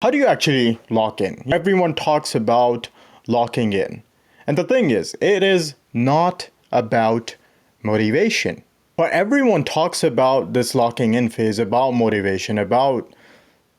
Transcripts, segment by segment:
How do you actually lock in? Everyone talks about locking in. And the thing is, it is not about motivation. But everyone talks about this locking in phase, about motivation, about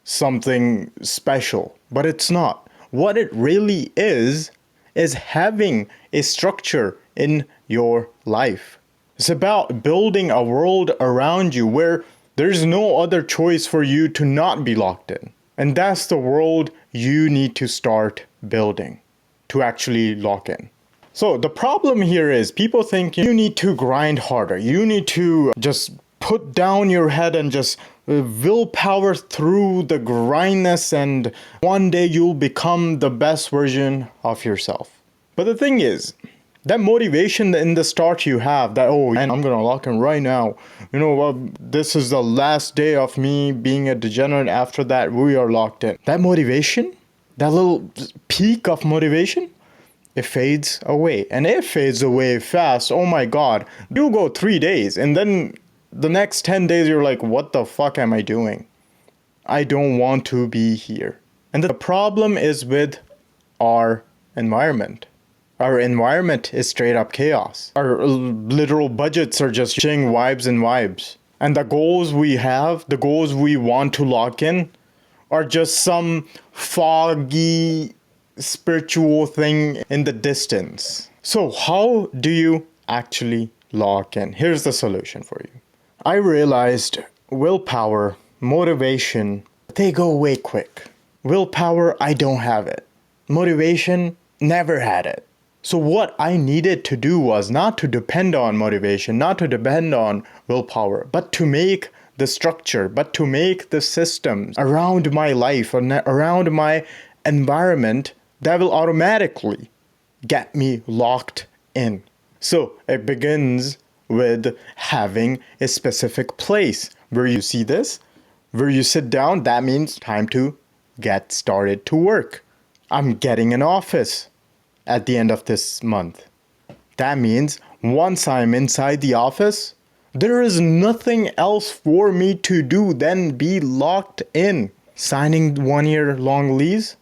something special. But it's not. What it really is having a structure in your life. It's about building a world around you where there's no other choice for you to not be locked in. And that's the world you need to start building to actually lock in. So the problem here is people think you need to grind harder. You need to just put down your head and just willpower through the grindness, and one day you'll become the best version of yourself. But the thing is, that motivation in the start you have, that, oh man, I'm gonna lock in right now. You know what? This is the last day of me being a degenerate. After that, we are locked in. That motivation, that little peak of motivation, it fades away. And it fades away fast. Oh my God. You go 3 days and then the next 10 days you're like, what the fuck am I doing? I don't want to be here. And the problem is with our environment. Our environment is straight up chaos. Our literal budgets are just ching vibes and vibes. And the goals we have, the goals we want to lock in, are just some foggy spiritual thing in the distance. So how do you actually lock in? Here's the solution for you. I realized willpower, motivation, they go away quick. Willpower, I don't have it. Motivation, never had it. So what I needed to do was not to depend on motivation, not to depend on willpower, but to make the structure, but to make the systems around my life, around my environment that will automatically get me locked in. So it begins with having a specific place where you see this, where you sit down. That means time to get started to work. I'm getting an office at the end of this month. That means once I'm inside the office, there is nothing else for me to do than be locked in. Signing 1 year long lease,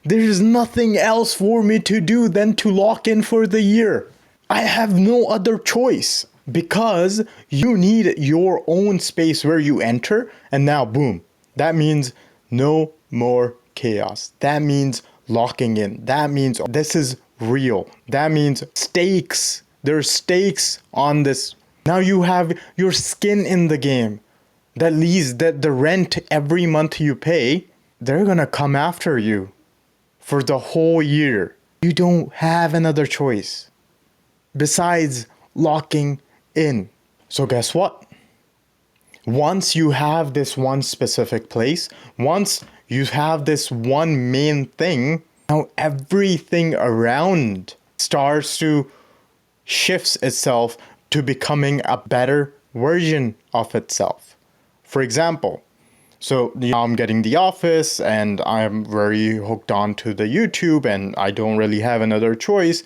there is nothing else for me to do than to lock in for the year. I have no other choice because you need your own space where you enter, and now boom. That means no more chaos. That means locking in. That means this is real. That means stakes. There's stakes on this. Now you have your skin in the game. That lease, that the rent every month you pay, they're gonna come after you for the whole year. You don't have another choice besides locking in. So guess what? Once you have this one specific place, once you have this one main thing, now everything around starts to shifts itself to becoming a better version of itself. For example, so now I'm getting the office and I'm very hooked on to the YouTube and I don't really have another choice.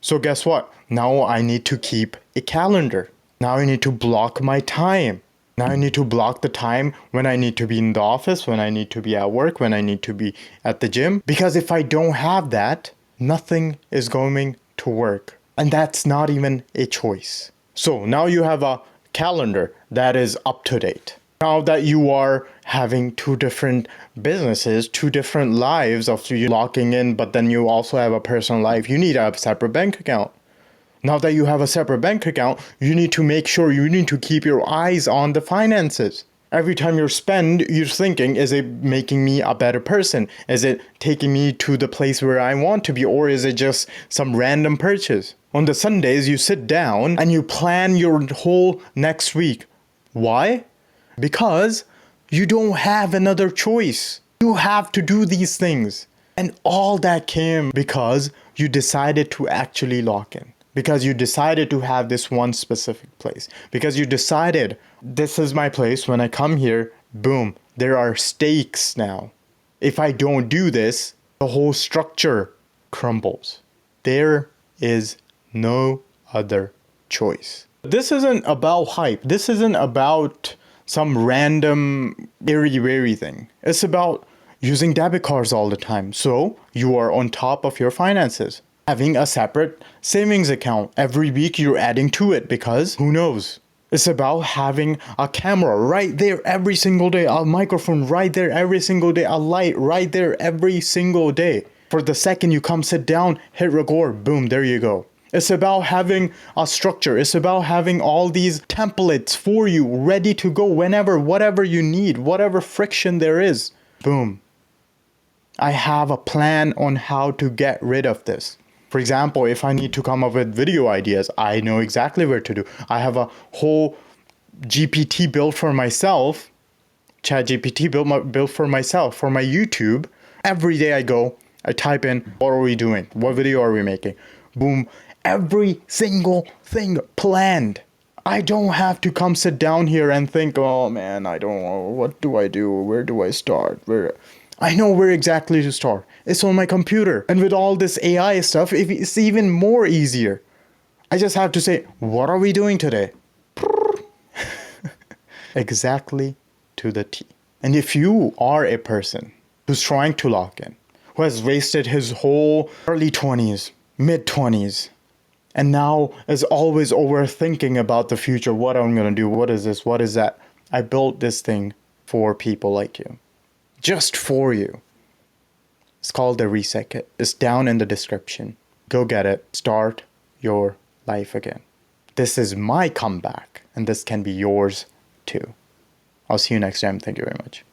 So guess what? Now I need to keep a calendar. Now I need to block my time. Now I need to block the time when I need to be in the office, when I need to be at work, when I need to be at the gym. Because if I don't have that, nothing is going to work. And that's not even a choice. So now you have a calendar that is up to date. Now that you are having two different businesses, two different lives of you locking in, but then you also have a personal life, you need a separate bank account. Now that you have a separate bank account, you need to make sure you need to keep your eyes on the finances. Every time you spend, you're thinking, is it making me a better person? Is it taking me to the place where I want to be? Or is it just some random purchase? On the Sundays, you sit down and you plan your whole next week. Why? Because you don't have another choice. You have to do these things. And all that came because you decided to actually lock in. Because you decided to have this one specific place. Because you decided, this is my place. When I come here, boom, there are stakes now. If I don't do this, the whole structure crumbles. There is no other choice. This isn't about hype. This isn't about some random airy-wairy thing. It's about using debit cards all the time. So you are on top of your finances. Having a separate savings account. Every week you're adding to it because who knows? It's about having a camera right there every single day, a microphone right there every single day, a light right there every single day. For the second you come sit down, hit record, boom, there you go. It's about having a structure. It's about having all these templates for you ready to go whenever, whatever you need, whatever friction there is. Boom. I have a plan on how to get rid of this. For example, if I need to come up with video ideas, I know exactly where to do. I have a whole GPT built for myself, Chat GPT built for myself, for my YouTube. Every day I go, I type in, what are we doing? What video are we making? Boom. Every single thing planned. I don't have to come sit down here and think, oh man, I don't know, what do I do? Where do I start? I know where exactly to start. It's on my computer. And with all this AI stuff, it's even more easier. I just have to say, what are we doing today? Exactly to the T. And if you are a person who's trying to lock in, who has wasted his whole early 20s, mid 20s, and now is always overthinking about the future, what I'm going to do, what is this, what is that. I built this thing for people like you. Just for you. It's called the Reset Kit. It's down in the description. Go get it. Start your life again. This is my comeback, and this can be yours too. I'll see you next time. Thank you very much.